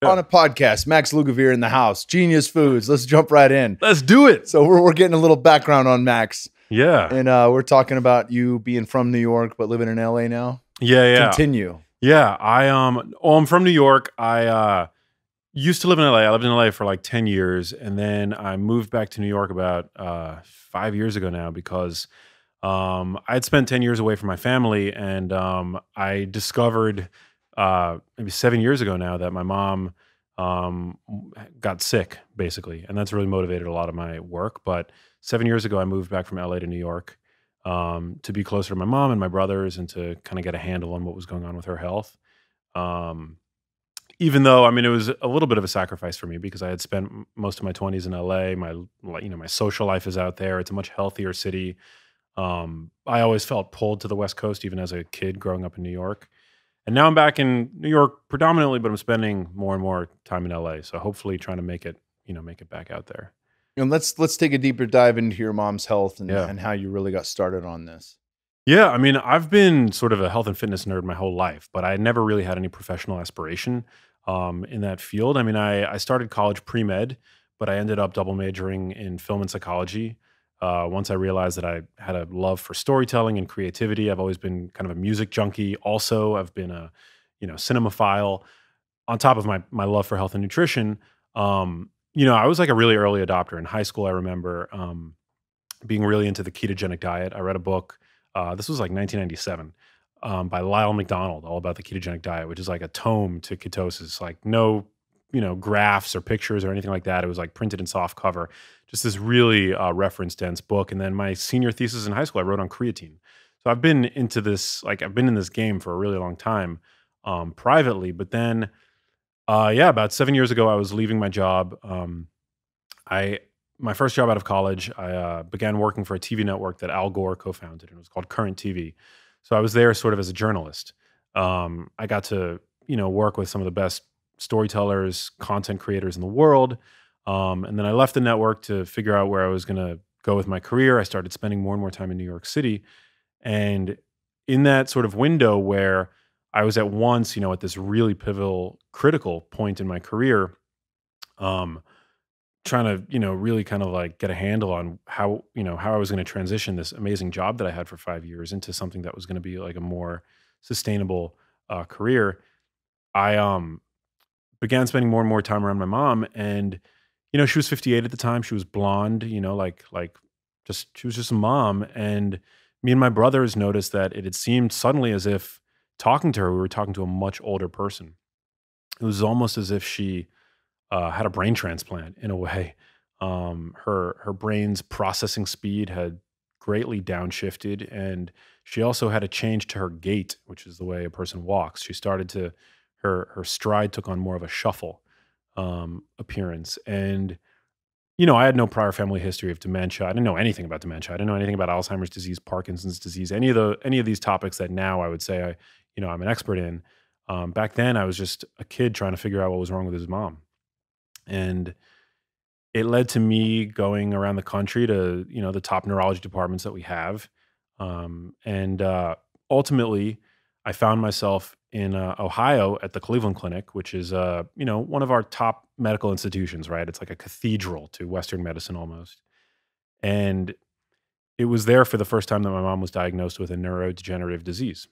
on a podcast. Max Lugavere in the house. Genius Foods. Let's jump right in. Let's do it. So we're getting a little background on Max. Yeah. And we're talking about you being from New York but living in LA now. Yeah. Continue. Yeah. I'm from New York. I used to live in LA. I lived in LA for like 10 years. And then I moved back to New York about 5 years ago now because I had spent 10 years away from my family. And I discovered maybe 7 years ago now that my mom got sick, basically. And that's really motivated a lot of my work. But 7 years ago, I moved back from LA to New York to be closer to my mom and my brothers and to kind of get a handle on what was going on with her health. Even though, I mean, it was a little bit of a sacrifice for me because I had spent most of my 20s in LA. My social life is out there. It's a much healthier city. I always felt pulled to the West Coast, even as a kid growing up in New York. And now I'm back in New York predominantly, but I'm spending more and more time in LA. So hopefully trying to make it back out there. And let's take a deeper dive into your mom's health and, Yeah. and how you really got started on this. Yeah, I mean, I've been sort of a health and fitness nerd my whole life, but I never really had any professional aspiration in that field. I mean, I started college pre-med, but I ended up double majoring in film and psychology. Once I realized that I had a love for storytelling and creativity. I've always been kind of a music junkie. Also, I've been a cinemaphile. On top of my love for health and nutrition, I was like a really early adopter in high school. I remember being really into the ketogenic diet. I read a book. This was like 1997 by Lyle McDonald, all about the ketogenic diet, which is like a tome to ketosis, like no, graphs or pictures or anything like that. It was like printed in soft cover, just this really reference dense book. And then my senior thesis in high school, I wrote on creatine. So I've been into this, like I've been in this game for a really long time privately. But then, about 7 years ago, I was leaving my job. My first job out of college, I began working for a TV network that Al Gore co-founded, and it was called Current TV. So I was there sort of as a journalist. I got to, work with some of the best storytellers, content creators in the world. And then I left the network to figure out where I was going to go with my career. I started spending more and more time in New York City. And in that sort of window where I was at once, at this really pivotal, critical point in my career, trying to really kind of like get a handle on how I was going to transition this amazing job that I had for 5 years into something that was going to be like a more sustainable career. I began spending more and more time around my mom, and she was 58 at the time. She was blonde, she was just a mom. And me and my brothers noticed that it had seemed suddenly as if talking to her, we were talking to a much older person. It was almost as if she had a brain transplant in a way. Her brain's processing speed had greatly downshifted, and she also had a change to her gait, which is the way a person walks. She started to her stride took on more of a shuffle appearance, and I had no prior family history of dementia. I didn't know anything about dementia. I didn't know anything about Alzheimer's disease, Parkinson's disease, any of these topics that now I would say I'm an expert in. Back then, I was just a kid trying to figure out what was wrong with his mom. And it led to me going around the country to, the top neurology departments that we have. And ultimately, I found myself in Ohio at the Cleveland Clinic, which is, one of our top medical institutions, right? It's like a cathedral to Western medicine almost. And it was there for the first time that my mom was diagnosed with a neurodegenerative disease.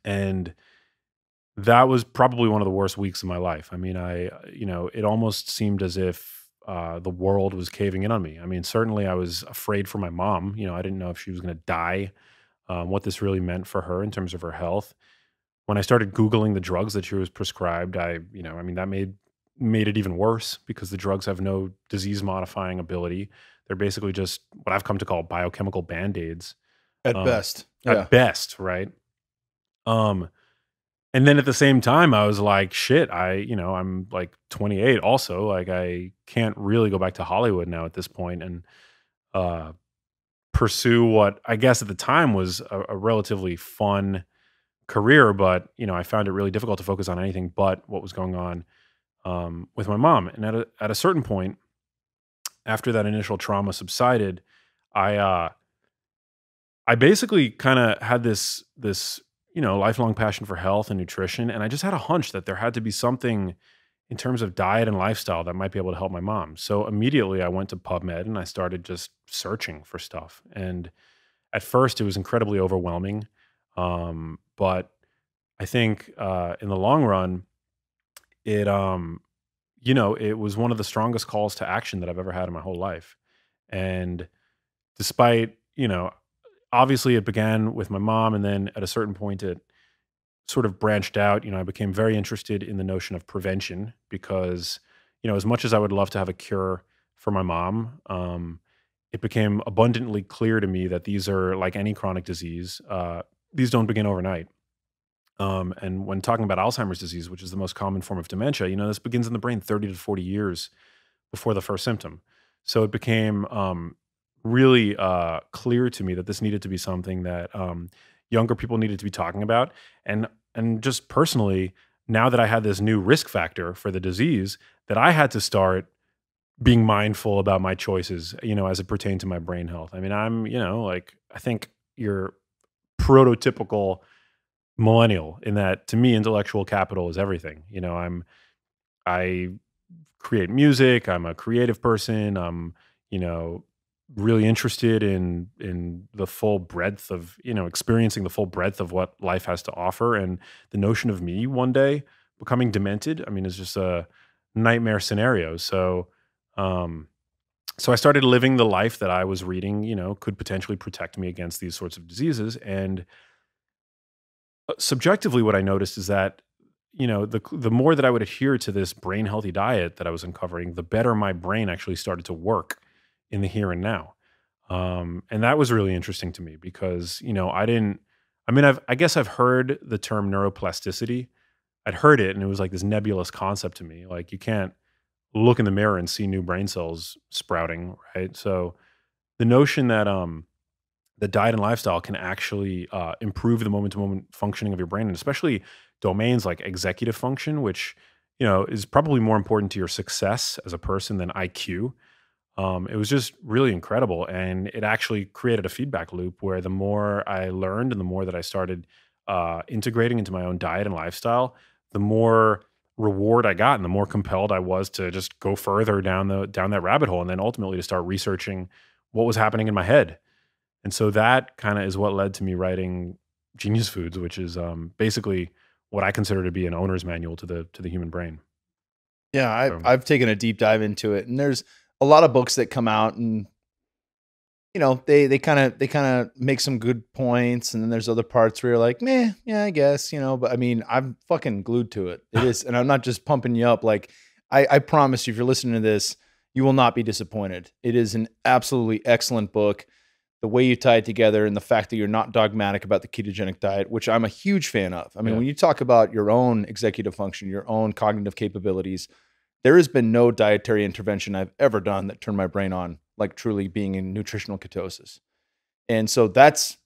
And that was probably one of the worst weeks of my life. I mean, it almost seemed as if the world was caving in on me. I mean, certainly I was afraid for my mom. I didn't know if she was going to die, what this really meant for her in terms of her health. When I started Googling the drugs that she was prescribed, that made it even worse because the drugs have no disease modifying ability. They're basically just what I've come to call biochemical band-aids. At best. At best, right? And then at the same time, I was like, shit, I'm like 28 also. Like, I can't really go back to Hollywood now at this point and pursue what I guess at the time was a relatively fun career. But, I found it really difficult to focus on anything but what was going on with my mom. And at a certain point, after that initial trauma subsided, I basically kind of had this lifelong passion for health and nutrition. And I just had a hunch that there had to be something in terms of diet and lifestyle that might be able to help my mom. So immediately I went to PubMed and I started just searching for stuff. And at first it was incredibly overwhelming. But I think in the long run, it it was one of the strongest calls to action that I've ever had in my whole life. And despite, obviously it began with my mom, and then at a certain point it sort of branched out. I became very interested in the notion of prevention because, as much as I would love to have a cure for my mom, it became abundantly clear to me that these are like any chronic disease. These don't begin overnight. And when talking about Alzheimer's disease, which is the most common form of dementia, this begins in the brain 30 to 40 years before the first symptom. So it became really clear to me that this needed to be something that younger people needed to be talking about. And just personally, now that I had this new risk factor for the disease, that I had to start being mindful about my choices, as it pertained to my brain health. I mean, I think you're prototypical millennial in that to me, intellectual capital is everything. I create music. I'm a creative person. I'm, really interested in the full breadth of, experiencing the full breadth of what life has to offer. And the notion of me one day becoming demented, I mean, is just a nightmare scenario. Um, so I started living the life that I was reading, could potentially protect me against these sorts of diseases. And subjectively, what I noticed is that, the more that I would adhere to this brain healthy diet that I was uncovering, the better my brain actually started to work in the here and now. And that was really interesting to me because, I guess I've heard the term neuroplasticity. I'd heard it and it was like this nebulous concept to me. Like you can't look in the mirror and see new brain cells sprouting, right? So the notion that, the diet and lifestyle can actually improve the moment to moment functioning of your brain, and especially domains like executive function, which, is probably more important to your success as a person than IQ. It was just really incredible. And it actually created a feedback loop where the more I learned and the more that I started integrating into my own diet and lifestyle, the more reward I got and the more compelled I was to just go further down that rabbit hole and then ultimately to start researching what was happening in my head. And so that kind of is what led to me writing Genius Foods, which is basically what I consider to be an owner's manual to the human brain. Yeah, So, I've taken a deep dive into it, and there's a lot of books that come out, and they kind of make some good points, and then there's other parts where you're like, meh, yeah, I guess, but I mean, I'm fucking glued to it. It is, and I'm not just pumping you up. Like, I promise you, if you're listening to this, you will not be disappointed. It is an absolutely excellent book. The way you tie it together and the fact that you're not dogmatic about the ketogenic diet, which I'm a huge fan of. I mean, yeah. when you talk about your own executive function, your own cognitive capabilities, there has been no dietary intervention I've ever done that turned my brain on, like truly being in nutritional ketosis. And so that's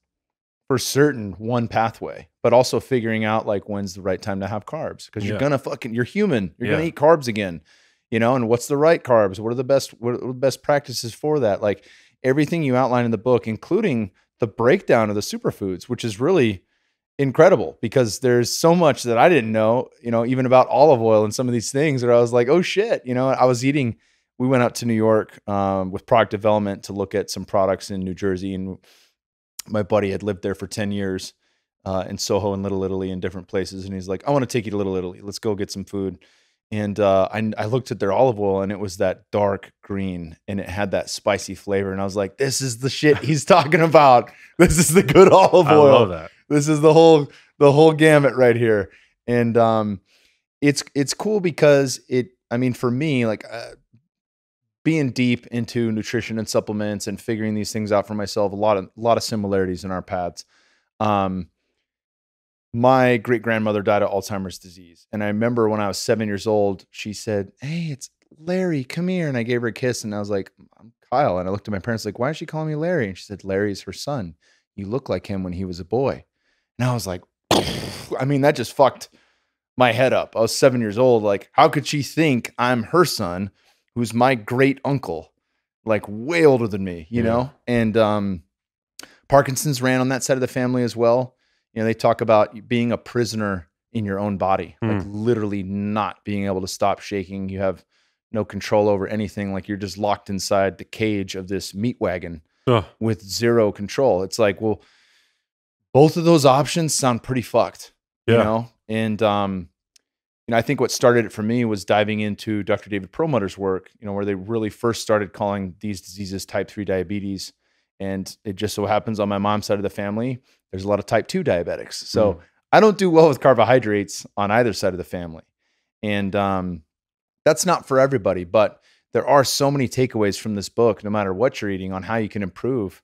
for certain one pathway, but also figuring out like when's the right time to have carbs because Yeah. you're human. You're gonna Yeah. eat carbs again, and what's the right carbs? What are the best practices for that? Like everything you outline in the book, including the breakdown of the superfoods, which is really incredible because there's so much that I didn't know, even about olive oil and some of these things that I was like, oh shit, we went out to New York with product development to look at some products in New Jersey. And my buddy had lived there for 10 years in Soho and Little Italy and different places. And he's like, I want to take you to Little Italy. Let's go get some food. And I looked at their olive oil and it was that dark green and it had that spicy flavor. And I was like, this is the shit he's talking about. This is the good olive I oil. love that. This is the whole gamut right here. And it's cool because for me, like being deep into nutrition and supplements and figuring these things out for myself, a lot of similarities in our paths. My great grandmother died of Alzheimer's disease. And I remember when I was 7 years old, she said, hey, it's Larry, come here. And I gave her a kiss and I was like, I'm Kyle. And I looked at my parents like, why is she calling me Larry? And she said, Larry's her son. You look like him when he was a boy. And I was like, that just fucked my head up. I was 7 years old. Like, how could she think I'm her son, who's my great uncle, like way older than me, Yeah. And Parkinson's ran on that side of the family as well. They talk about being a prisoner in your own body, like Hmm. literally not being able to stop shaking. You have no control over anything. Like you're just locked inside the cage of this meat wagon Ugh. with zero control. It's like, well, both of those options sound pretty fucked, you Yeah. know? And, I think what started it for me was diving into Dr. David Perlmutter's work, where they really first started calling these diseases type 3 diabetes. And it just so happens on my mom's side of the family, there's a lot of type 2 diabetics. So Mm. I don't do well with carbohydrates on either side of the family. And that's not for everybody, but there are so many takeaways from this book, no matter what you're eating, on how you can improve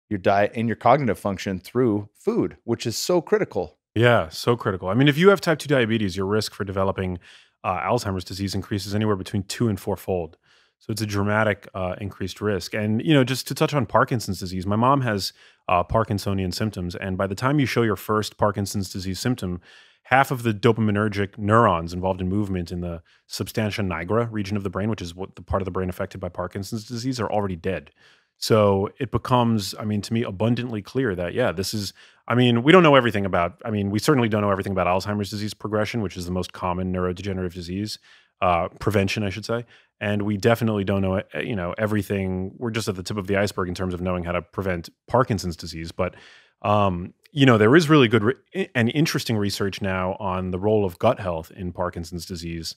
your diet and your cognitive function through food, which is so critical. Yeah, so critical. I mean, if you have type 2 diabetes, your risk for developing Alzheimer's disease increases anywhere between 2 and 4 fold. So it's a dramatic increased risk. And, just to touch on Parkinson's disease, my mom has Parkinsonian symptoms. And by the time you show your first Parkinson's disease symptom, half of the dopaminergic neurons involved in movement in the substantia nigra region of the brain, which is what the part of the brain affected by Parkinson's disease, are already dead. So it becomes, I mean, to me, abundantly clear that, yeah, this is, I mean, we don't know everything about, I mean, we certainly don't know everything about Alzheimer's disease progression, which is the most common neurodegenerative disease, prevention, I should say. And we definitely don't know, everything. We're just at the tip of the iceberg in terms of knowing how to prevent Parkinson's disease. But, there is really good and interesting research now on the role of gut health in Parkinson's disease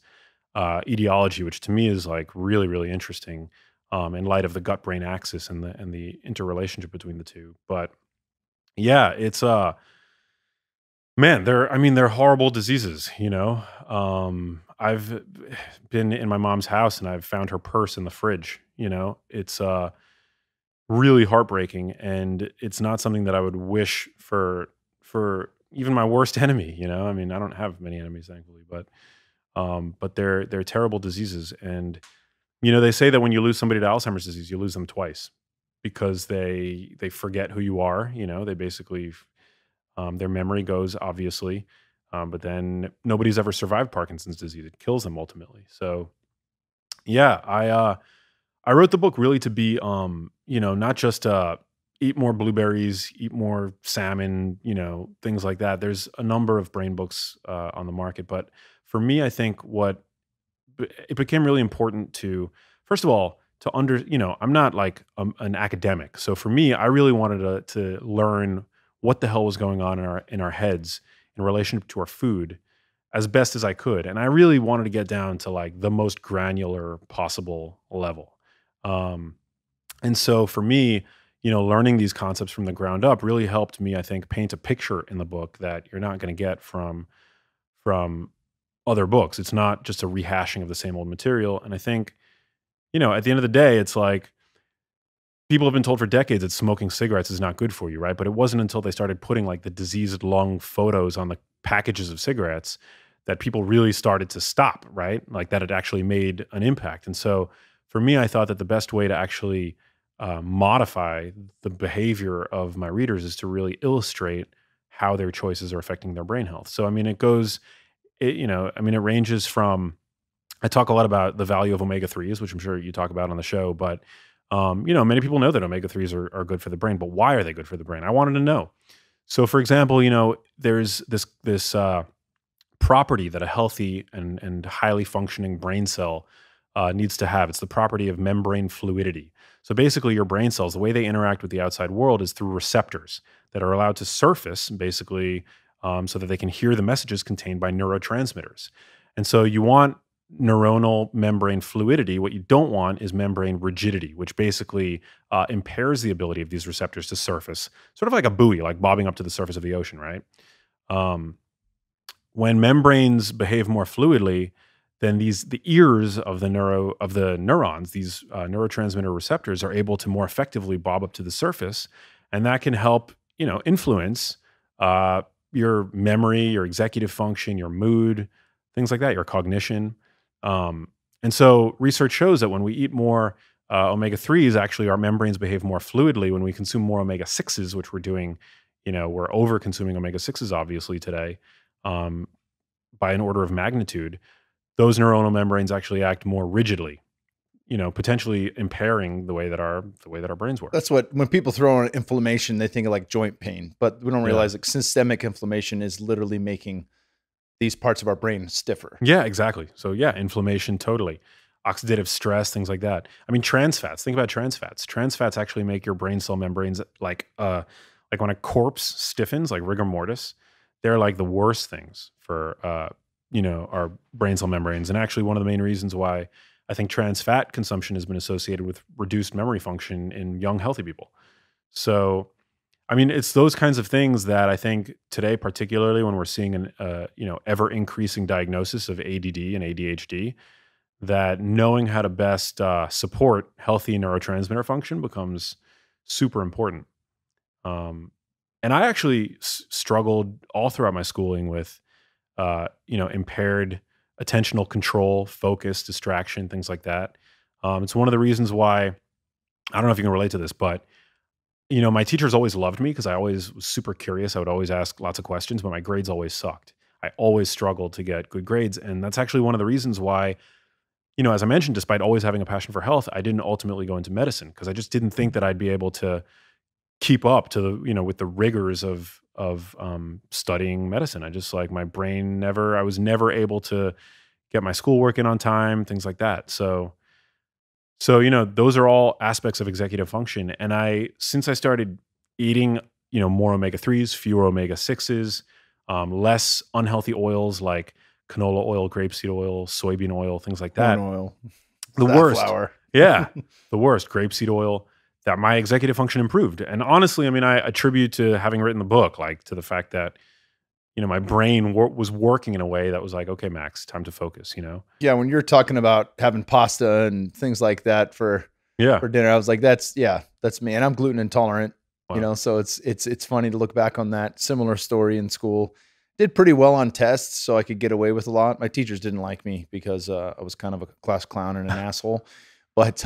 etiology, which to me is like really, really interesting in light of the gut brain axis and the interrelationship between the two. But yeah, it's man, they're horrible diseases, I've been in my mom's house and I've found her purse in the fridge, It's really heartbreaking, and it's not something that I would wish for even my worst enemy, I mean, I don't have many enemies, thankfully, but they're terrible diseases. And they say that when you lose somebody to Alzheimer's disease, you lose them twice because they forget who you are. They basically their memory goes, obviously, but then nobody's ever survived Parkinson's disease. It kills them ultimately. So yeah, I wrote the book really to be not just eat more blueberries, eat more salmon, things like that. There's a number of brain books on the market, but for me, I think it became really important to, first of all, I'm not like an academic. So for me, I really wanted to learn what the hell was going on in our heads in relation to our food as best as I could. And I really wanted to get down to like the most granular possible level. Um, and so for me, learning these concepts from the ground up really helped me, I think, paint a picture in the book that you're not going to get from other books. It's not just a rehashing of the same old material. And I think, at the end of the day, it's like people have been told for decades that smoking cigarettes is not good for you, right? But it wasn't until they started putting like the diseased lung photos on the packages of cigarettes that people really started to stop, right? Like that it actually made an impact. And so for me, I thought that the best way to actually modify the behavior of my readers is to really illustrate how their choices are affecting their brain health. So, I mean, it ranges from, I talk a lot about the value of omega 3s, which I'm sure you talk about on the show, but many people know that omega 3s are good for the brain, but why are they good for the brain? I wanted to know. So, for example, there's this property that a healthy and highly functioning brain cell needs to have. It's the property of membrane fluidity. So basically, your brain cells, the way they interact with the outside world is through receptors that are allowed to surface, basically, so that they can hear the messages contained by neurotransmitters. And so you want neuronal membrane fluidity. What you don't want is membrane rigidity, which basically impairs the ability of these receptors to surface, sort of like a buoy, like bobbing up to the surface of the ocean, right? Um, when membranes behave more fluidly, then the ears of the neurons, these neurotransmitter receptors, are able to more effectively bob up to the surface, and that can help influence your memory, your executive function, your mood, things like that, your cognition. And so research shows that when we eat more omega 3s, actually our membranes behave more fluidly. When we consume more omega 6s, which we're doing, we're over consuming omega 6s obviously today um, by an order of magnitude, those neuronal membranes actually act more rigidly, potentially impairing the way that our brains work. That's what, when people throw on inflammation, they think of like joint pain, but we don't Yeah. realize like systemic inflammation is literally making these parts of our brain stiffer. Yeah, exactly. So yeah, inflammation, totally. Oxidative stress, things like that. I mean, trans fats. Think about trans fats. Trans fats actually make your brain cell membranes like when a corpse stiffens, like rigor mortis, they're like the worst things for our brain cell membranes. And actually, one of the main reasons why I think trans fat consumption has been associated with reduced memory function in young healthy people. So I mean, it's those kinds of things that I think today, particularly when we're seeing an ever increasing diagnosis of ADD and ADHD, that knowing how to best support healthy neurotransmitter function becomes super important. Um, and I actually struggled all throughout my schooling with impaired attentional control, focus, distraction, things like that. It's one of the reasons why I don't know if you can relate to this, but my teachers always loved me because I always was super curious. I would always ask lots of questions, but my grades always sucked. I always struggled to get good grades. And that's actually one of the reasons why, as I mentioned, despite always having a passion for health, I didn't ultimately go into medicine because I just didn't think that I'd be able to keep up to with the rigors of studying medicine. I just like my brain I was never able to get my schoolwork in on time, things like that. So, those are all aspects of executive function. And since I started eating, more omega-3s, fewer omega-6s, less unhealthy oils like canola oil, grapeseed oil, soybean oil, things like Corn that. oil, The worst. flour. Yeah. The worst, grapeseed oil, that my executive function improved. And honestly, I mean, I attribute to having written the book, like to the fact that, my brain was working in a way that was like, okay, Max, time to focus. Yeah, when you're talking about having pasta and things like that for Yeah. dinner, I was like, that's me. And I'm gluten intolerant, Wow. so it's funny to look back on that similar story in school. Did pretty well on tests, so I could get away with a lot. My teachers didn't like me because I was kind of a class clown and an asshole. But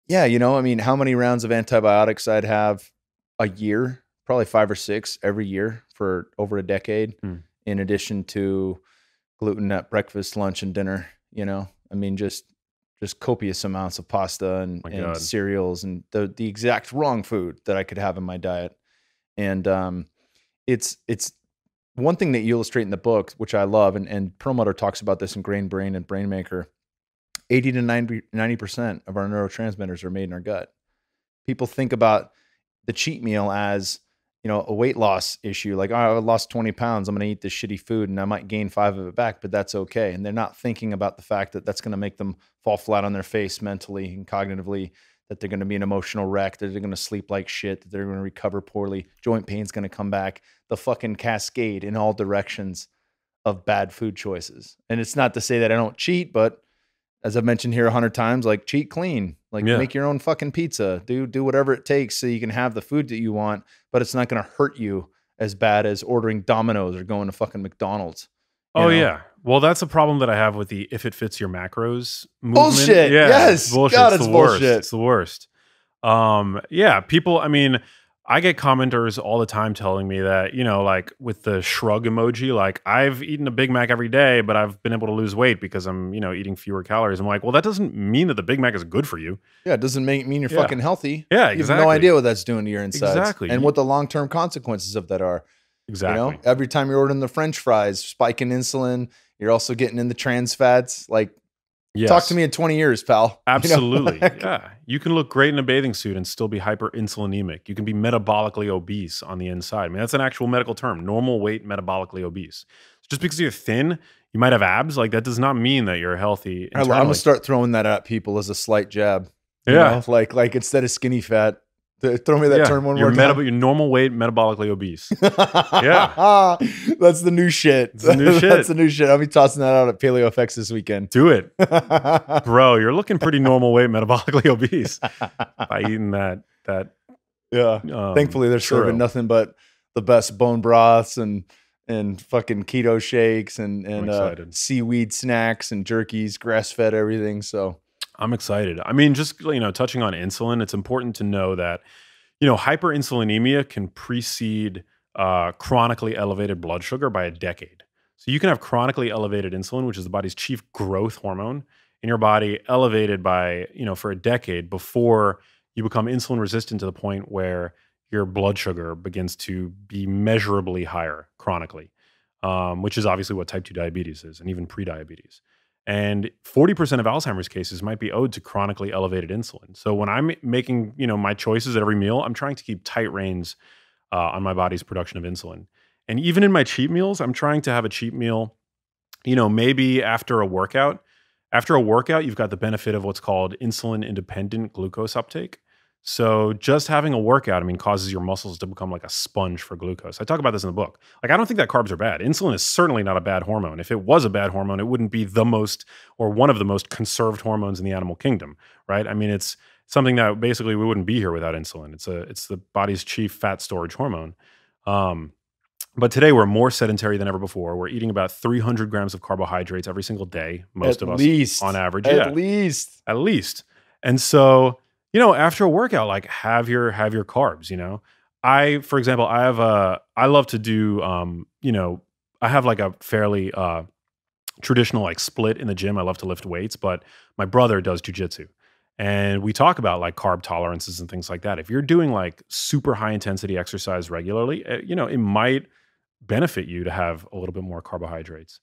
yeah, I mean, how many rounds of antibiotics I'd have a year? Probably 5 or 6 every year for over a decade, Hmm. in addition to gluten at breakfast, lunch, and dinner. I mean, just copious amounts of pasta and, My and God. cereals and the exact wrong food that I could have in my diet. And it's one thing that you illustrate in the book, which I love, and Perlmutter talks about this in Grain Brain and Brain Maker. 80 to 90% of our neurotransmitters are made in our gut. People think about the cheat meal as, a weight loss issue. Like, oh, I lost 20 pounds. I'm going to eat this shitty food and I might gain 5 of it back, but that's okay. And they're not thinking about the fact that that's going to make them fall flat on their face mentally and cognitively, that they're going to be an emotional wreck, that they're going to sleep like shit, that they're going to recover poorly. Joint pain's going to come back. The fucking cascade in all directions of bad food choices. And it's not to say that I don't cheat, but as I've mentioned here 100 times, like, cheat clean, like, Yeah. make your own fucking pizza, do whatever it takes so you can have the food that you want, but it's not going to hurt you as bad as ordering Domino's or going to fucking McDonald's. Oh yeah. Well, that's a problem that I have with the "if it fits your macros" movement. Bullshit. Yeah, it's Yes. bullshit. God, It's it's the worst. bullshit. It's the worst. Yeah, people. I mean, I get commenters all the time telling me that like with the shrug emoji, like I've eaten a Big Mac every day, but I've been able to lose weight because I'm eating fewer calories. I'm like, well, that doesn't mean that the Big Mac is good for you. Yeah, it doesn't mean you're Yeah. fucking healthy. Yeah, You have no exactly. idea what that's doing to your insides. Exactly. And what the long-term consequences of that are. Exactly. Every time you're ordering the French fries, spiking insulin, you're also getting in the trans fats. Like, Yes. talk to me in 20 years, pal. Absolutely. Yeah. You can look great in a bathing suit and still be hyperinsulinemic. You can be metabolically obese on the inside. I mean, that's an actual medical term, normal weight metabolically obese. Just because you're thin, you might have abs. Like, that does not mean that you're healthy I'm internally. gonna start throwing that at people as a slight jab. Yeah. Like instead of skinny fat, throw me that term one more time. Your normal weight metabolically obese. Yeah, that's the new shit. It's the new shit. That's the new shit. I'll be tossing that out at PaleoFX this weekend. Do it. Bro, you're looking pretty normal weight metabolically obese by eating that. Yeah. Thankfully, they're serving churro. nothing but the best bone broths and fucking keto shakes and excited. seaweed snacks and jerkies, grass fed everything. So I'm excited. I mean, just touching on insulin, it's important to know that hyperinsulinemia can precede chronically elevated blood sugar by a decade. So you can have chronically elevated insulin, which is the body's chief growth hormone, in your body, elevated by for a decade before you become insulin resistant to the point where your blood sugar begins to be measurably higher chronically. which is obviously what type 2 diabetes is, and even pre-diabetes. And 40% of Alzheimer's cases might be owed to chronically elevated insulin. So when I'm making, my choices at every meal, I'm trying to keep tight reins on my body's production of insulin. And even in my cheat meals, I'm trying to have a cheat meal, maybe after a workout. After a workout, you've got the benefit of what's called insulin independent glucose uptake. So just having a workout, causes your muscles to become like a sponge for glucose. I talk about this in the book. Like, I don't think that carbs are bad. Insulin is certainly not a bad hormone. If it was a bad hormone, it wouldn't be the most or one of the most conserved hormones in the animal kingdom, right? It's something that basically we wouldn't be here without insulin. It's the body's chief fat storage hormone. Um, but today we're more sedentary than ever before. We're eating about 300 grams of carbohydrates every single day, most At of us least. on average. At Yeah, least. at least. And so, after a workout, like have your carbs. For example, I love to do I have like a fairly traditional like split in the gym. I love to lift weights, but my brother does jujitsu. And we talk about like carb tolerances and things like that. If you're doing like super high intensity exercise regularly, it might benefit you to have a little bit more carbohydrates.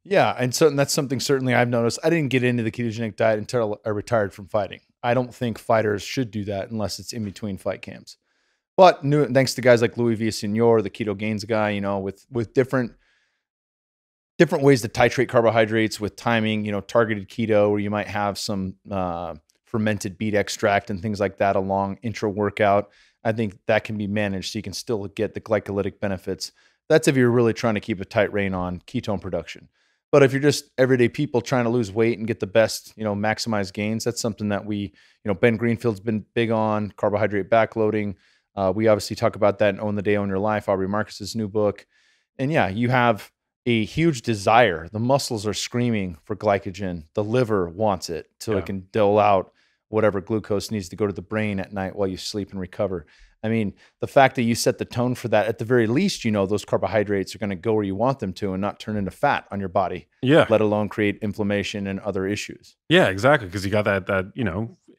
Yeah, and that's something certainly I've noticed. I didn't get into the ketogenic diet until I retired from fighting. I don't think fighters should do that unless it's in between fight camps. But thanks to guys like Louis Villasenor, the Keto Gains guy, with different ways to titrate carbohydrates with timing, targeted keto, where you might have some fermented beet extract and things like that along intra workout. I think that can be managed so you can still get the glycolytic benefits. That's if you're really trying to keep a tight rein on ketone production. But if you're just everyday people trying to lose weight and get the best, maximize gains, that's something that Ben Greenfield's been big on, carbohydrate backloading. We obviously talk about that in Own the Day, Own Your Life, Aubrey Marcus's new book. And yeah, you have a huge desire. The muscles are screaming for glycogen. The liver wants it so it can dole out whatever glucose needs to go to the brain at night while you sleep and recover. The fact that you set the tone for that, at the very least, those carbohydrates are going to go where you want them to and not turn into fat on your body. Yeah. Let alone create inflammation and other issues. Yeah, exactly. Because you got that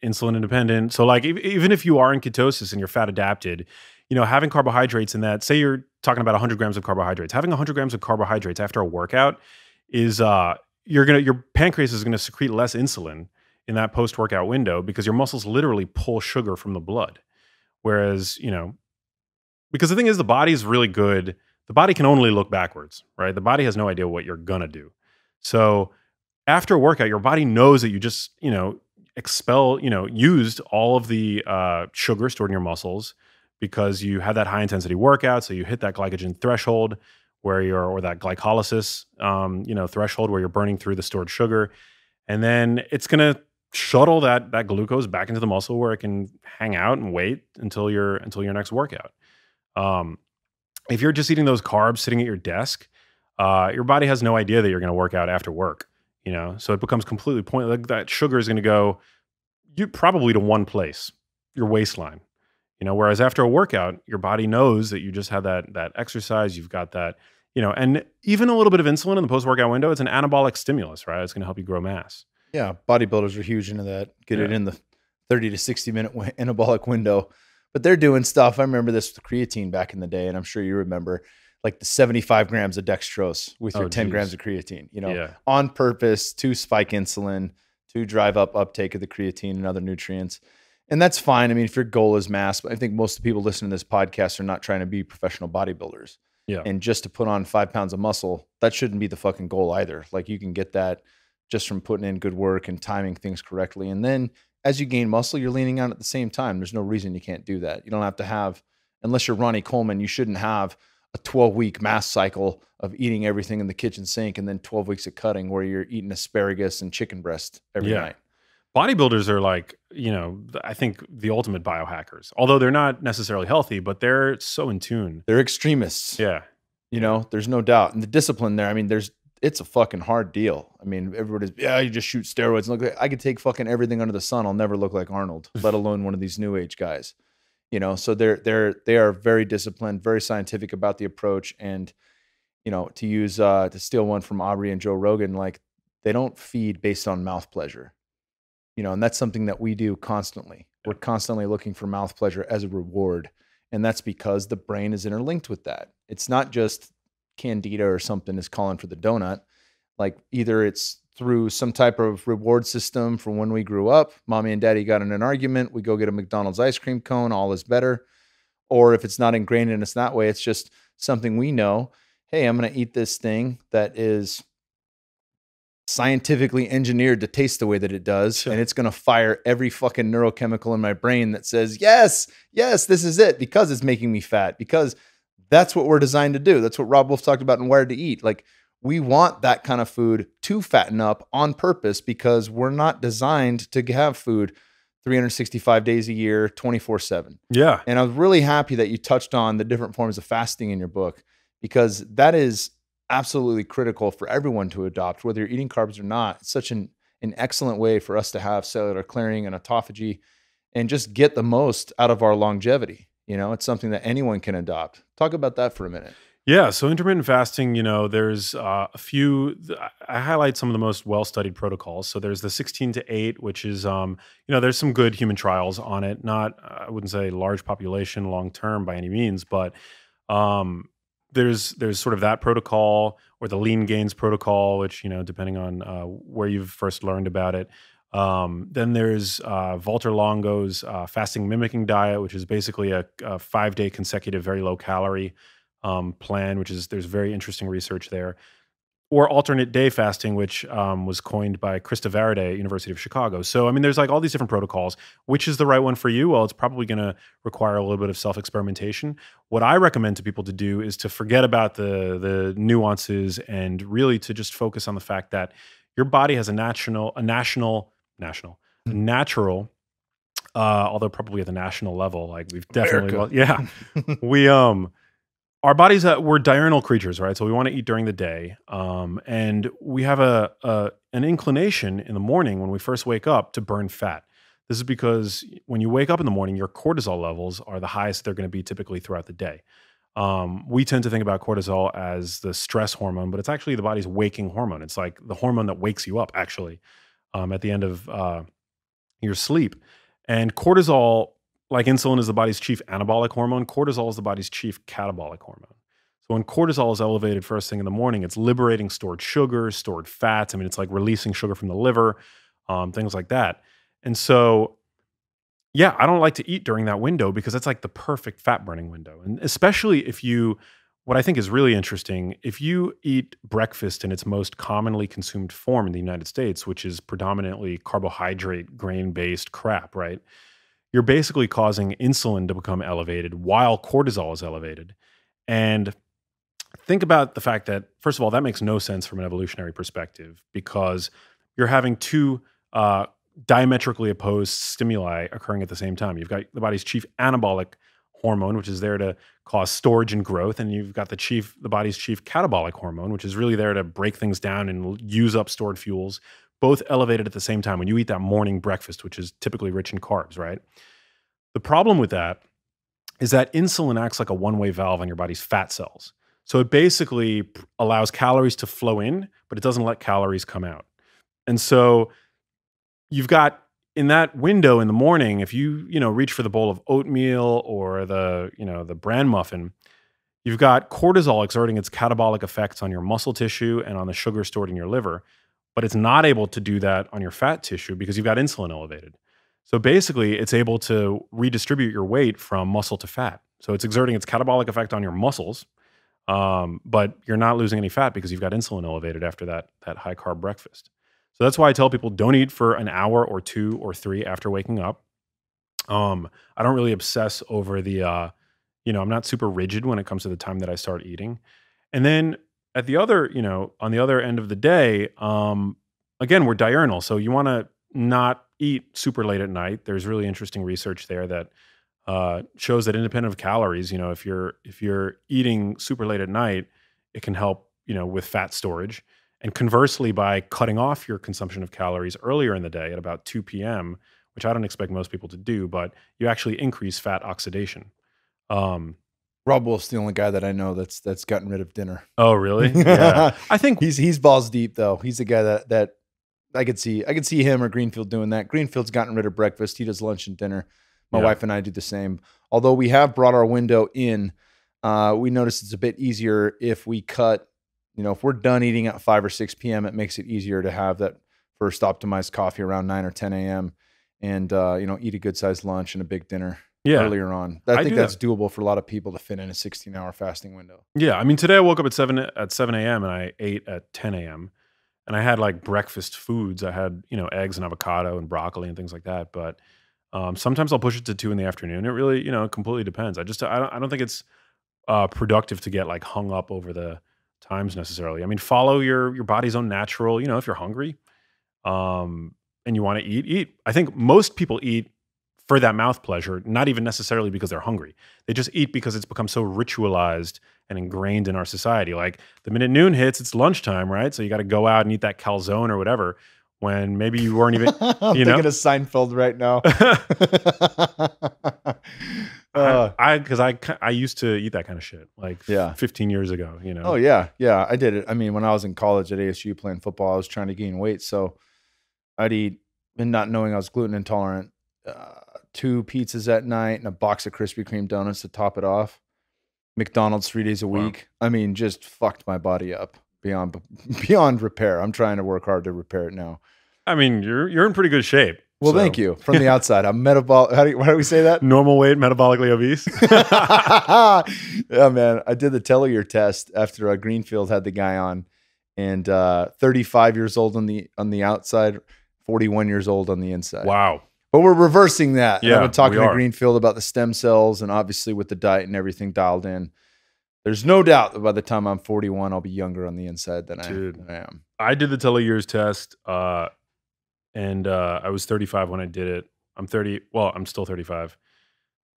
insulin independent. So like even if you are in ketosis and you're fat adapted, having carbohydrates in that, say you're talking about 100 grams of carbohydrates, having 100 grams of carbohydrates after a workout is your pancreas is going to secrete less insulin in that post-workout window because your muscles literally pull sugar from the blood. Whereas, because the thing is, the body is really good. The body can only look backwards, right? The body has no idea what you're going to do. So after a workout, your body knows that you just, used all of the sugar stored in your muscles because you had that high intensity workout. So you hit that glycogen threshold or that glycolysis, threshold where you're burning through the stored sugar. And then it's going to shuttle that glucose back into the muscle where it can hang out and wait until your next workout. If you're just eating those carbs sitting at your desk, your body has no idea that you're going to work out after work, so it becomes completely pointless. Like that sugar is going to go probably to one place, your waistline, whereas after a workout, your body knows that you just had that exercise, you've got that, and even a little bit of insulin in the post-workout window, it's an anabolic stimulus, right? It's going to help you grow mass. Yeah, bodybuilders are huge into that. Get it in the 30 to 60 minute anabolic window. But they're doing stuff. I remember this with creatine back in the day, and I'm sure you remember like the 75 grams of dextrose with your 10 grams of creatine, on purpose to spike insulin, to drive up uptake of the creatine and other nutrients. And that's fine. If your goal is mass, but I think most of the people listening to this podcast are not trying to be professional bodybuilders. Yeah. And just to put on 5 pounds of muscle, that shouldn't be the fucking goal either. Like you can get that just from putting in good work and timing things correctly. And then as you gain muscle, you're leaning out at the same time. There's no reason you can't do that. You don't have to have, unless you're Ronnie Coleman, you shouldn't have a 12-week mass cycle of eating everything in the kitchen sink and then 12 weeks of cutting where you're eating asparagus and chicken breast every night. Bodybuilders are like, I think the ultimate biohackers, although they're not necessarily healthy, but they're so in tune. They're extremists. Yeah. There's no doubt. And the discipline there, it's a fucking hard deal. Everybody's, you just shoot steroids. And look, I could take fucking everything under the sun. I'll never look like Arnold, let alone one of these new age guys. So they are very disciplined, very scientific about the approach. And, to steal one from Aubrey and Joe Rogan, like they don't feed based on mouth pleasure, and that's something that we do constantly. We're constantly looking for mouth pleasure as a reward. And that's because the brain is interlinked with that. It's not just candida or something is calling for the donut. Like either it's through some type of reward system from when we grew up, mommy and daddy got in an argument, we go get a McDonald's ice cream cone, all is better. Or if it's not ingrained in us that way, it's just something we know. Hey, I'm going to eat this thing that is scientifically engineered to taste the way that it does. And it's going to fire every fucking neurochemical in my brain that says, yes, this is it, because it's making me fat, because that's what we're designed to do. That's what Rob Wolf talked about in Wired to Eat. Like, we want that kind of food to fatten up on purpose, because we're not designed to have food 365 days a year, 24/7. Yeah. And I was really happy that you touched on the different forms of fasting in your book, because that is absolutely critical for everyone to adopt, whether you're eating carbs or not. It's such an excellent way for us to have cellular clearing and autophagy and just get the most out of our longevity. It's something that anyone can adopt. Talk about that for a minute. Yeah, so intermittent fasting, there's a few. I highlight some of the most well-studied protocols. So there's the 16 to 8, which is, there's some good human trials on it. Not, I wouldn't say large population long term by any means, but there's sort of that protocol, or the lean gains protocol, which depending on where you've first learned about it. Then there's Walter Longo's fasting mimicking diet, which is basically a 5-day consecutive, very low calorie plan, there's very interesting research there. Or alternate day fasting, which was coined by Krista Varade at University of Chicago. So, there's like all these different protocols. Which is the right one for you? Well, it's probably going to require a little bit of self-experimentation. What I recommend to people to do is to forget about the nuances, and really to just focus on the fact that your body has a natural, although probably at the national level, like we've definitely, our bodies, we're diurnal creatures, right? So we want to eat during the day, and we have an inclination in the morning when we first wake up to burn fat. This is because when you wake up in the morning, your cortisol levels are the highest they're going to be typically throughout the day. We tend to think about cortisol as the stress hormone, but it's actually the body's waking hormone. It's like the hormone that wakes you up, actually, at the end of your sleep. And cortisol, like insulin is the body's chief anabolic hormone, cortisol is the body's chief catabolic hormone. So when cortisol is elevated first thing in the morning, it's liberating stored sugar, stored fats. It's like releasing sugar from the liver, things like that. And so, yeah, I don't like to eat during that window, because that's like the perfect fat burning window. And especially what I think is really interesting, if you eat breakfast in its most commonly consumed form in the United States, which is predominantly carbohydrate, grain-based crap, right? You're basically causing insulin to become elevated while cortisol is elevated. And think about the fact that, first of all, that makes no sense from an evolutionary perspective, because you're having two diametrically opposed stimuli occurring at the same time. You've got the body's chief anabolic hormone, which is there to cause storage and growth, and you've got the body's chief catabolic hormone, which is really there to break things down and use up stored fuels, both elevated at the same time when you eat that morning breakfast, which is typically rich in carbs, right? The problem with that is that insulin acts like a one-way valve on your body's fat cells. So it basically allows calories to flow in, but it doesn't let calories come out. And so you've got, in that window in the morning, if you reach for the bowl of oatmeal or the bran muffin, you've got cortisol exerting its catabolic effects on your muscle tissue and on the sugar stored in your liver, but it's not able to do that on your fat tissue because you've got insulin elevated. So basically, it's able to redistribute your weight from muscle to fat. So it's exerting its catabolic effect on your muscles, but you're not losing any fat because you've got insulin elevated after that high carb breakfast. So that's why I tell people, don't eat for an hour or 2 or 3 after waking up. I don't really obsess over I'm not super rigid when it comes to the time that I start eating. And then at the other, on the other end of the day, again, we're diurnal. So you want to not eat super late at night. There's really interesting research there that shows that independent of calories, if you're eating super late at night, it can help, with fat storage. And conversely, by cutting off your consumption of calories earlier in the day at about 2 p.m., which I don't expect most people to do, but you actually increase fat oxidation. Rob Wolf's the only guy that I know that's gotten rid of dinner. Oh, really? Yeah. I think he's balls deep though. He's the guy that I could see him or Greenfield doing that. Greenfield's gotten rid of breakfast. He does lunch and dinner. My wife and I do the same. Although we have brought our window in We noticed it's a bit easier if we cut, if we're done eating at 5 or 6 p.m., it makes it easier to have that first optimized coffee around 9 or 10 a.m. and, eat a good sized lunch and a big dinner Yeah. earlier on. I think do that's that. doable for a lot of people to fit in a 16-hour fasting window. Yeah. I mean, today I woke up at 7 a.m. and I ate at 10 a.m. and I had like breakfast foods. I had, eggs and avocado and broccoli and things like that. But sometimes I'll push it to 2 in the afternoon. It really, it completely depends. I don't think it's productive to get like hung up over the times necessarily. I mean, follow your body's own natural, if you're hungry, and you want to eat. I think most people eat for that mouth pleasure, not even necessarily because they're hungry. They just eat because it's become so ritualized and ingrained in our society. Like the minute noon hits, it's lunchtime, right? So you got to go out and eat that calzone or whatever when maybe you weren't even, I'm thinking of Seinfeld right now. I used to eat that kind of shit like 15 years ago, Oh yeah. Yeah. I did it. I mean, when I was in college at ASU playing football, I was trying to gain weight. So I'd eat, and not knowing I was gluten intolerant, 2 pizzas at night and a box of Krispy Kreme donuts to top it off. McDonald's 3 days a week. I mean, just fucked my body up beyond repair. I'm trying to work hard to repair it now. I mean, you're in pretty good shape. Well, so. Thank you. From the outside, I'm metabolic. Why do we say that? Normal weight, metabolically obese. Yeah, man. I did the telomere test after Greenfield had the guy on, and 35 years old on the outside, 41 years old on the inside. Wow. But we're reversing that. Yeah, I've been talking we to are. Greenfield about the stem cells, and obviously with the diet and everything dialed in, there's no doubt that by the time I'm 41, I'll be younger on the inside than I am. I did the telomeres test, and I was 35 when I did it. I'm 30. Well, I'm still 35,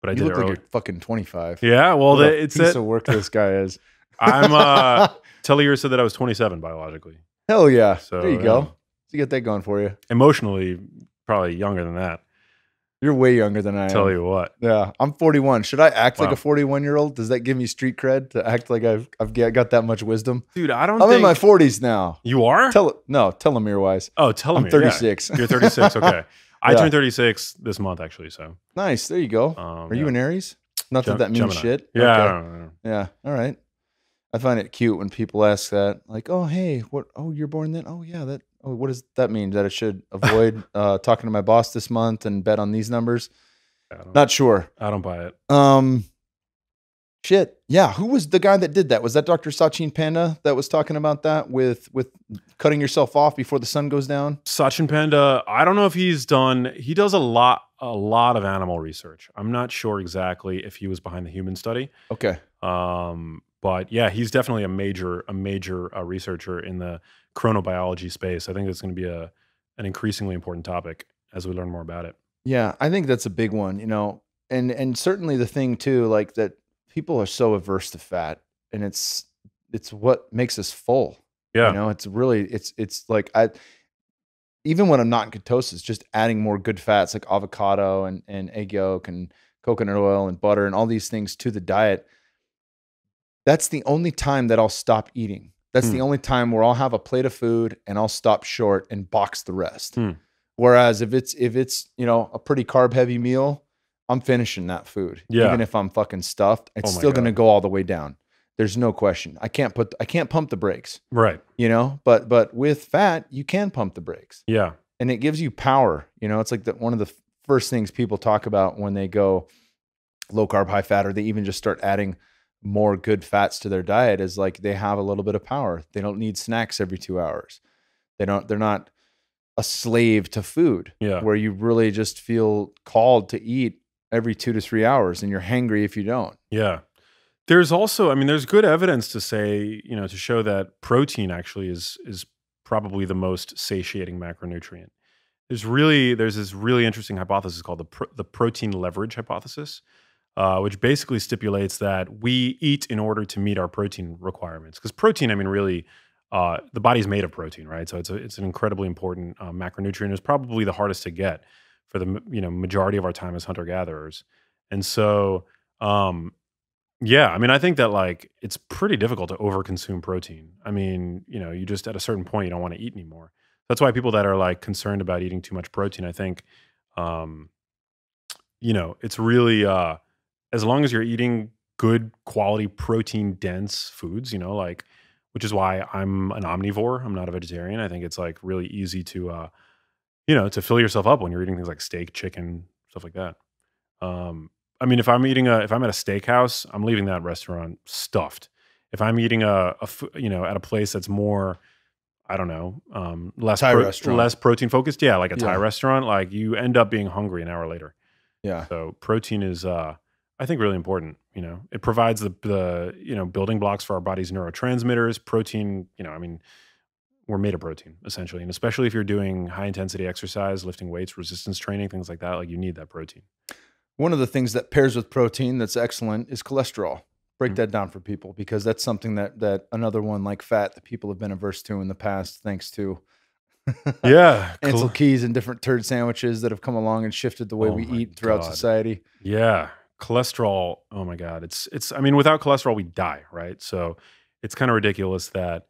but I did it You look like early. you're fucking 25. Yeah, well, What a it's piece of work this guy is. I'm telomeres said that I was 27 biologically. Hell yeah. So, there you go. So you get that going for you. Emotionally, probably younger than that. You're way younger than I am. Tell you what. Yeah, I'm 41. Should I act like a 41-year-old? Does that give me street cred to act like I've got that much wisdom? Dude, I'm in my 40s now. You are? Telomere wise. Oh, telomere. I'm 36. Yeah. You're 36. Okay. I turned 36 this month, actually. So nice. There you go. Are you an Aries? Not that means Gemini. shit. Yeah. Okay. I don't know. Yeah. All right. I find it cute when people ask that. Like, oh, hey, what? Oh, you're born then? Oh, yeah. That. Oh, what does that mean? That I should avoid talking to my boss this month and bet on these numbers? Not sure. I don't buy it. Shit. Yeah. Who was the guy that did that? Was that Dr. Sachin Panda that was talking about that with cutting yourself off before the sun goes down? Sachin Panda, I don't know if he does a lot of animal research. I'm not sure exactly if he was behind the human study. Okay. But yeah, he's definitely a major researcher in the chronobiology space. I think it's going to be an increasingly important topic as we learn more about it. Yeah, I think that's a big one, and certainly the thing too, like that people are so averse to fat, and it's what makes us full. Yeah. It's really, it's like even when I'm not in ketosis, just adding more good fats like avocado and egg yolk and coconut oil and butter and all these things to the diet. That's the only time that I'll stop eating. That's the only time where I'll have a plate of food and I'll stop short and box the rest. Whereas if it's a pretty carb heavy meal, I'm finishing that food. Yeah. Even if I'm fucking stuffed, it's still going to go all the way down. There's no question. I can't pump the brakes. Right. But with fat, you can pump the brakes. Yeah. And it gives you power. It's like one of the first things people talk about when they go low carb, high fat, or they even just start adding more good fats to their diet is like they have a little bit of power. They don't need snacks every 2 hours. They're not a slave to food. Yeah. Where you really just feel called to eat every 2 to 3 hours and you're hangry if you don't. Yeah. There's also, there's good evidence to say, to show that protein actually is probably the most satiating macronutrient. There's this really interesting hypothesis called the protein leverage hypothesis, which basically stipulates that we eat in order to meet our protein requirements. Because protein, really, the body's made of protein, right? So it's an incredibly important macronutrient. It's probably the hardest to get for the majority of our time as hunter gatherers, and so yeah, I think that it's pretty difficult to overconsume protein. You just at a certain point you don't want to eat anymore. That's why people that are concerned about eating too much protein, I think, it's really as long as you're eating good quality protein dense foods, like, which is why I'm an omnivore. I'm not a vegetarian. I think it's like really easy to fill yourself up when you're eating things like steak, chicken, stuff like that. Um, I mean, if I'm at a steakhouse, I'm leaving that restaurant stuffed. If I'm eating at a place that's more, I don't know, Thai restaurant. less protein focused, yeah, like a Thai Yeah. restaurant, like you end up being hungry an hour later. Yeah. So protein is, I think, really important. It provides the building blocks for our body's neurotransmitters. Protein, I mean, we're made of protein essentially, and especially if you're doing high intensity exercise, lifting weights, resistance training, things like that, like you need that protein. One of the things that pairs with protein that's excellent is cholesterol. Break Mm. that down for people because that's something that another one like fat that people have been averse to in the past, thanks to Yeah. Ansel Keys and different turd sandwiches that have come along and shifted the way Oh we my eat throughout god. society. Yeah, cholesterol. Oh my god, it's. I mean, without cholesterol, we die, right? So it's kind of ridiculous that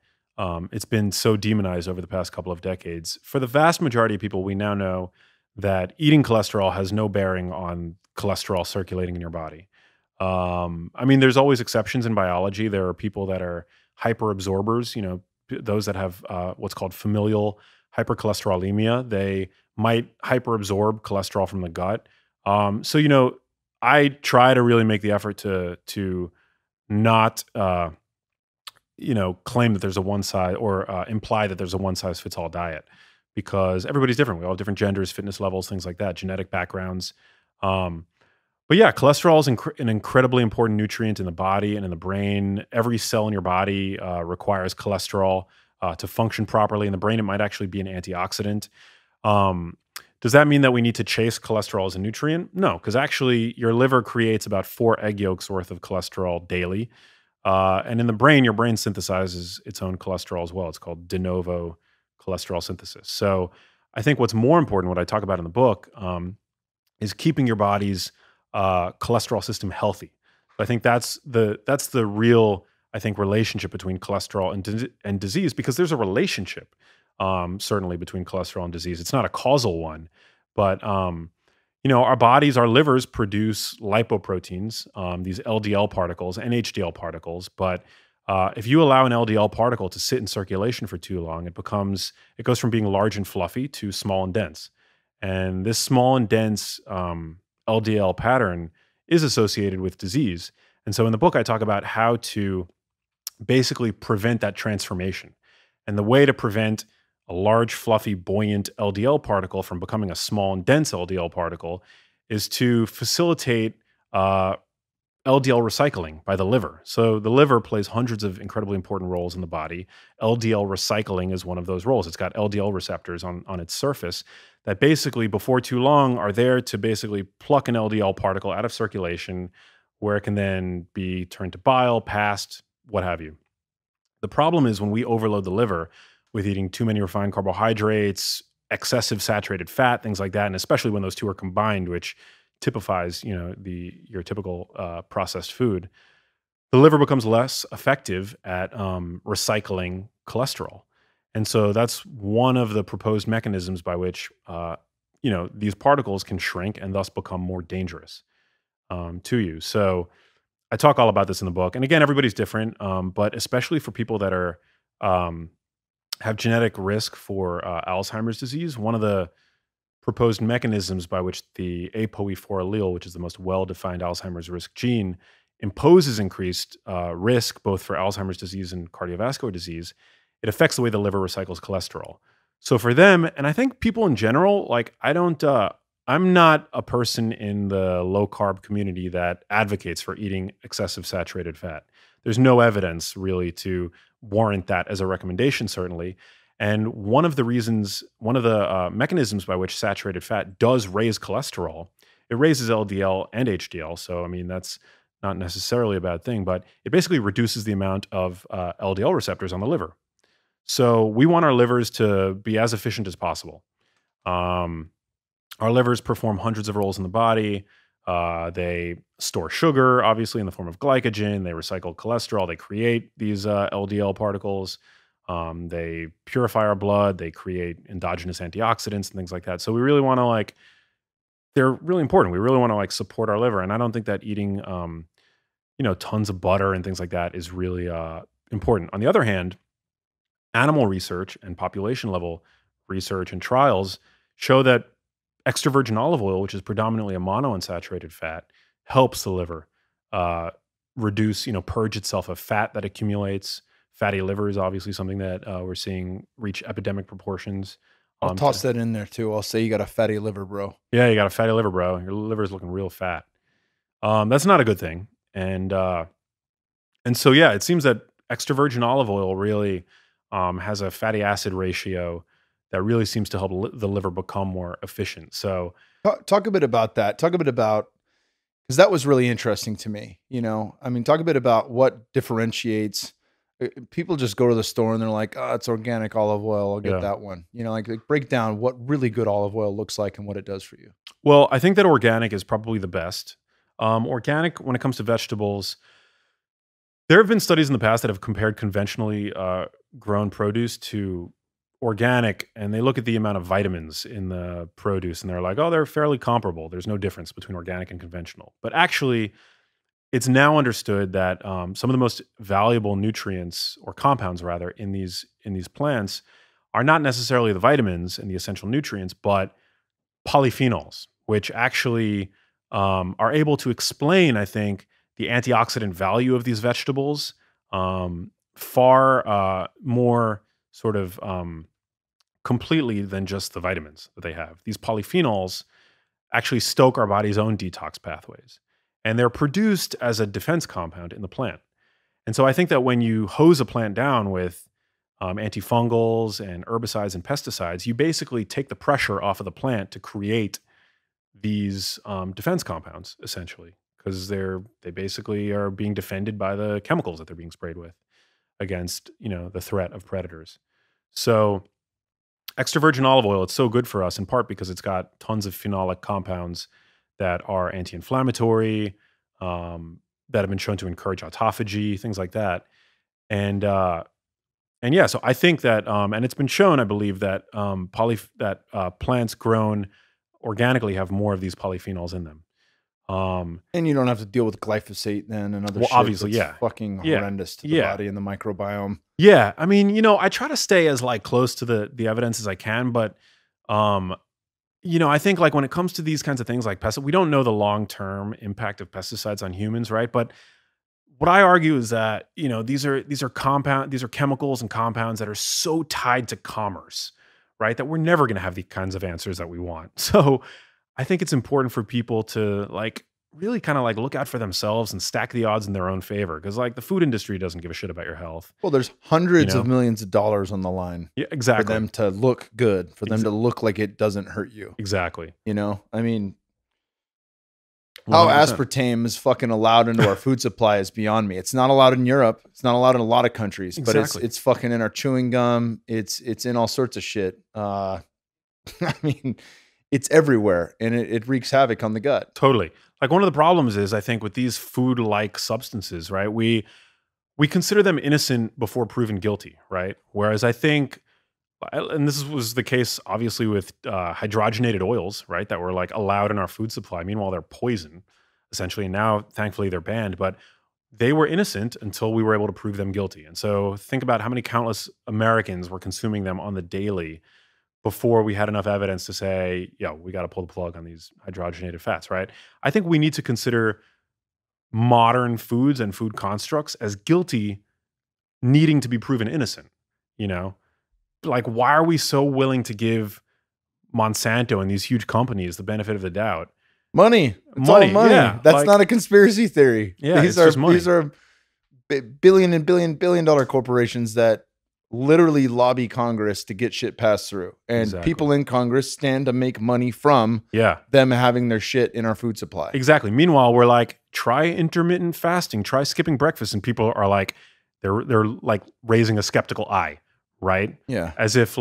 it's been so demonized over the past couple of decades. For the vast majority of people, we now know that eating cholesterol has no bearing on cholesterol circulating in your body. I mean, there's always exceptions in biology. There are people that are hyperabsorbers. Those that have what's called familial hypercholesterolemia. They might hyperabsorb cholesterol from the gut. So I try to really make the effort to not claim that there's a one size or imply that there's a one size fits all diet because everybody's different. We all have different genders, fitness levels, things like that, genetic backgrounds. Um, but yeah, cholesterol is an incredibly important nutrient in the body and in the brain. Every cell in your body requires cholesterol to function properly. In the brain, it might actually be an antioxidant. Um, does that mean that we need to chase cholesterol as a nutrient? No, because actually your liver creates about 4 egg yolks worth of cholesterol daily. And in the brain, your brain synthesizes its own cholesterol as well. It's called de novo cholesterol synthesis. So I think what's more important, what I talk about in the book, is keeping your body's cholesterol system healthy. I think that's the real, I think, relationship between cholesterol and disease, because there's a relationship certainly between cholesterol and disease. It's not a causal one, but our bodies, our livers produce lipoproteins, these LDL particles and HDL particles. But if you allow an LDL particle to sit in circulation for too long, it goes from being large and fluffy to small and dense. And this small and dense LDL pattern is associated with disease. And so in the book, I talk about how to basically prevent that transformation. And the way to prevent a large, fluffy, buoyant LDL particle from becoming a small and dense LDL particle is to facilitate LDL recycling by the liver. So the liver plays hundreds of incredibly important roles in the body. LDL recycling is one of those roles. It's got LDL receptors on its surface that basically, before too long, are there to basically pluck an LDL particle out of circulation, where it can then be turned to bile, passed, what have you. The problem is when we overload the liver with eating too many refined carbohydrates, excessive saturated fat, things like that, and especially when those two are combined, which typifies, your typical processed food, the liver becomes less effective at recycling cholesterol. And so that's one of the proposed mechanisms by which these particles can shrink and thus become more dangerous to you. So I talk all about this in the book. And again, everybody's different, but especially for people that are um, have genetic risk for Alzheimer's disease, one of the proposed mechanisms by which the ApoE4 allele, which is the most well-defined Alzheimer's risk gene, imposes increased risk both for Alzheimer's disease and cardiovascular disease, it affects the way the liver recycles cholesterol. So for them, and I think people in general, like I'm not a person in the low carb community that advocates for eating excessive saturated fat. There's no evidence really to warrant that as a recommendation, certainly. And one of the mechanisms by which saturated fat does raise cholesterol, it raises LDL and HDL. So, I mean, that's not necessarily a bad thing, but it basically reduces the amount of LDL receptors on the liver. So, we want our livers to be as efficient as possible. Um, our livers perform hundreds of roles in the body. They store sugar, obviously, in the form of glycogen. They recycle cholesterol. They create these LDL particles. They purify our blood. They create endogenous antioxidants and things like that. So we really want to they're really important. We really want to support our liver. And I don't think that eating tons of butter and things like that is really important. On the other hand, animal research and population level research and trials show that extra virgin olive oil, which is predominantly a monounsaturated fat, helps the liver reduce, purge itself of fat that accumulates. Fatty liver is obviously something that we're seeing reach epidemic proportions. I'll toss that in there too. I'll say you got a fatty liver, bro. Yeah, you got a fatty liver, bro. Your liver's looking real fat. That's not a good thing. And so, yeah, it seems that extra virgin olive oil really has a fatty acid ratio that really seems to help the liver become more efficient. So talk a bit about that. Talk a bit about, because that was really interesting to me. Talk a bit about what differentiates. People just go to the store and they're like, oh, it's organic olive oil. I'll get that one. Like break down what really good olive oil looks like and what it does for you. Well, I think that organic is probably the best. Organic, when it comes to vegetables, there have been studies in the past that have compared conventionally grown produce to organic, and they look at the amount of vitamins in the produce, and they're like, oh, they're fairly comparable. There's no difference between organic and conventional. But actually, it's now understood that some of the most valuable nutrients, or compounds rather, in these plants are not necessarily the vitamins and the essential nutrients, but polyphenols, which actually are able to explain, I think, the antioxidant value of these vegetables far more sort of completely than just the vitamins that they have. These polyphenols actually stoke our body's own detox pathways, and they're produced as a defense compound in the plant. And so I think that when you hose a plant down with antifungals and herbicides and pesticides, you basically take the pressure off of the plant to create these defense compounds, essentially, because they basically are being defended by the chemicals that they're being sprayed with against, the threat of predators. So extra virgin olive oil, it's so good for us in part because it's got tons of phenolic compounds that are anti-inflammatory, that have been shown to encourage autophagy, things like that. And yeah, so I think that, and it's been shown, I believe, that plants grown organically have more of these polyphenols in them. And you don't have to deal with glyphosate then and other shit obviously, that's fucking horrendous to the body and the microbiome. Yeah, I mean, I try to stay as close to the evidence as I can, but I think when it comes to these kinds of things like pesticides, we don't know the long-term impact of pesticides on humans, right? But what I argue is that, these are chemicals and compounds that are so tied to commerce, right? That we're never going to have the kinds of answers that we want. So I think it's important for people to really kind of look out for themselves and stack the odds in their own favor. Because the food industry doesn't give a shit about your health. Well, there's hundreds of millions of dollars on the line. Yeah, exactly. For them to look good, for them to look like it doesn't hurt you. Exactly. I mean, how 100%. aspartame is fucking allowed into our food supply is beyond me. It's not allowed in Europe. It's not allowed in a lot of countries, Exactly. but it's fucking in our chewing gum. It's in all sorts of shit. I mean, it's everywhere, and it wreaks havoc on the gut. Totally. One of the problems is, I think, with these food-like substances, right? We consider them innocent before proven guilty, right? Whereas I think, and this was the case, obviously, with hydrogenated oils, right? That were allowed in our food supply. Meanwhile, they're poison, essentially. And now, thankfully, they're banned. But they were innocent until we were able to prove them guilty. And so think about how many countless Americans were consuming them on the daily before we had enough evidence to say, yeah, we got to pull the plug on these hydrogenated fats, right? I think we need to consider modern foods and food constructs as guilty, needing to be proven innocent, why are we so willing to give Monsanto and these huge companies the benefit of the doubt? Money. It's all money. Yeah, that's not a conspiracy theory. Yeah, these are billion and billion dollar corporations that literally lobby Congress to get shit passed through. And people in Congress stand to make money from them having their shit in our food supply. Exactly. Meanwhile, we're try intermittent fasting, try skipping breakfast. And people are they're raising a skeptical eye, right? Yeah. As if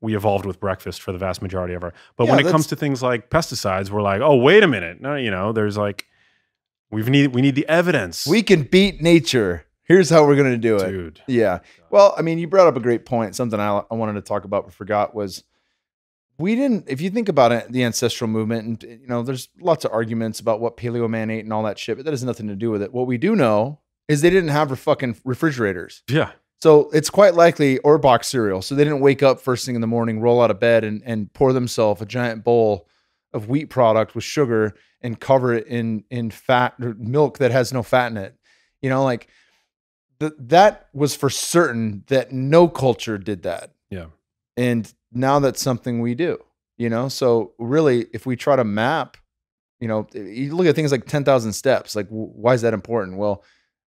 we evolved with breakfast for the vast majority of our, but when it comes to things like pesticides, we're oh, wait a minute. No, there's we need the evidence. We can beat nature. Here's how we're going to do it. Dude. Yeah. Well, I mean, you brought up a great point. Something I wanted to talk about but forgot was we didn't, if you think about it, the ancestral movement, and there's lots of arguments about what paleo man ate and all that shit, but that has nothing to do with it. What we do know is they didn't have fucking refrigerators. Yeah. So it's quite likely, or box cereal. So they didn't wake up first thing in the morning, roll out of bed, and pour themselves a giant bowl of wheat product with sugar and cover it in fat or milk that has no fat in it. Like that was for certain that no culture did that. Yeah. And now that's something we do, So really, if we try to map, you look at things like 10,000 steps, like why is that important? Well,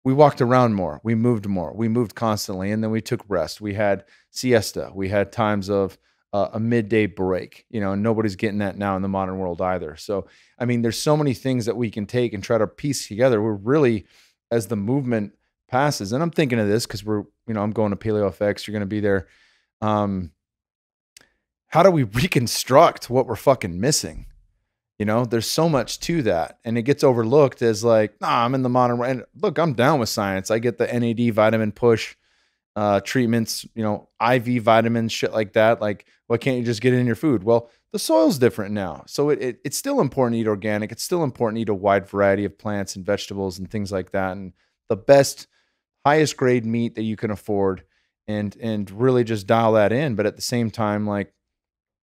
we walked around more, we moved constantly, and then we took rest. We had siesta, we had times of a midday break, and nobody's getting that now in the modern world either. So, I mean, there's so many things that we can take and try to piece together. We're really, as the movement passes, and I'm thinking of this because I'm going to Paleo FX, you're going to be there. How do we reconstruct what we're fucking missing? There's so much to that, and it gets overlooked as like, nah, I'm in the modern world. And look, I'm down with science. I get the NAD vitamin push treatments, IV vitamins, shit like that. Like, why can't you just get it in your food? Well, the soil's different now. So it's still important to eat organic. It's still important to eat a wide variety of plants and vegetables and things like that. And the best, highest grade meat that you can afford, and really just dial that in. But at the same time, like,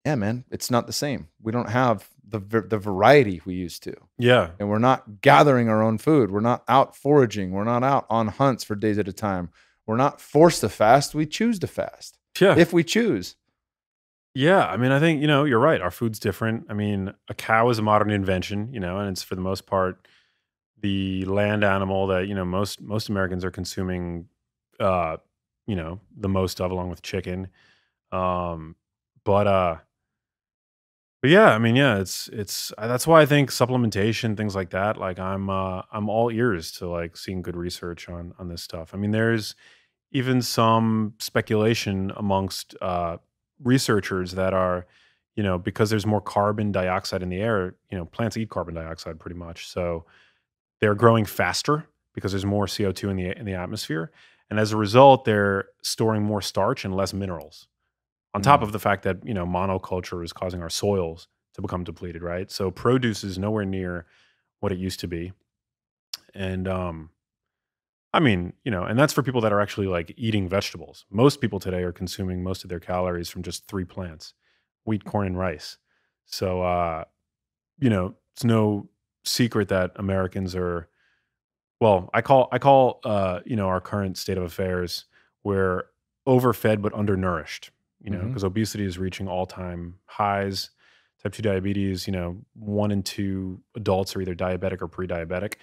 yeah, man, it's not the same. We don't have the variety we used to. Yeah. And we're not gathering our own food. We're not out foraging. We're not out on hunts for days at a time. We're not forced to fast. We choose to fast. Yeah. If we choose. Yeah. I mean, I think, you're right. Our food's different. I mean, a cow is a modern invention, and it's for the most part the land animal that, most Americans are consuming, the most of, along with chicken. But yeah, I mean, yeah, it's that's why I think supplementation, things like that, like I'm all ears to like seeing good research on this stuff. I mean, there's even some speculation amongst researchers that are, because there's more carbon dioxide in the air, plants eat carbon dioxide pretty much. So they're growing faster because there's more CO2 in the atmosphere. And as a result, they're storing more starch and less minerals. On top of the fact that, monoculture is causing our soils to become depleted, right? So produce is nowhere near what it used to be. And I mean, and that's for people that are actually like eating vegetables. Most people today are consuming most of their calories from just 3 plants: wheat, corn, and rice. So it's no secret that Americans are, well, I call our current state of affairs, we're overfed but undernourished. Because obesity is reaching all-time highs. Type 2 diabetes, 1 in 2 adults are either diabetic or pre-diabetic.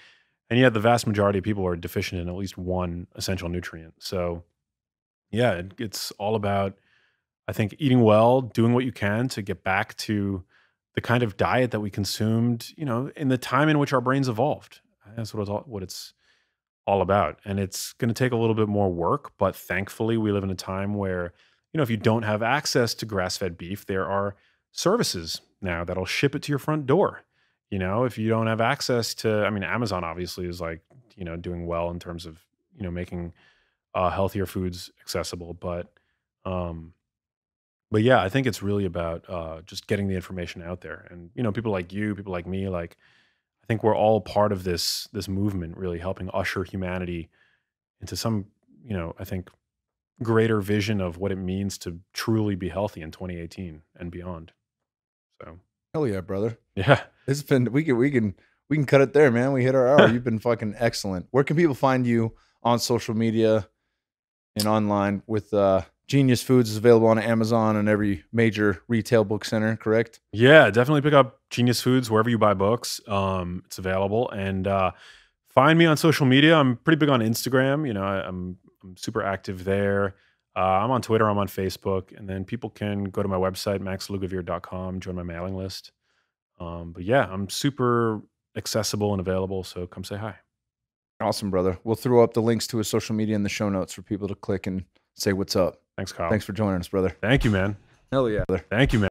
And yet the vast majority of people are deficient in at least one essential nutrient. So yeah, it's all about, I think, eating well, doing what you can to get back to the kind of diet that we consumed, in the time in which our brains evolved. That's what it's all about. And it's going to take a little bit more work, but thankfully we live in a time where, if you don't have access to grass-fed beef, there are services now that'll ship it to your front door. If you don't have access to, I mean, Amazon obviously is like, doing well in terms of, making healthier foods accessible. But yeah, I think it's really about just getting the information out there. And, people like you, people like me, like, I think we're all part of this movement, really helping usher humanity into some, I think, greater vision of what it means to truly be healthy in 2018 and beyond. So Hell yeah, brother. yeah. It's been, we can cut it there, man. We hit our hour. You've been fucking excellent. Where can people find you on social media and online? With Genius Foods is available on Amazon and every major retail book center, correct? Yeah, definitely pick up Genius Foods wherever you buy books. It's available. And find me on social media. I'm pretty big on Instagram. I'm super active there. I'm on Twitter. I'm on Facebook. And then people can go to my website, maxlugavere.com, join my mailing list. But yeah, I'm super accessible and available. So come say hi. Awesome, brother. We'll throw up the links to his social media in the show notes for people to click and say what's up. Thanks, Kyle. Thanks for joining us, brother. Thank you, man. Hell yeah. Thank you, man.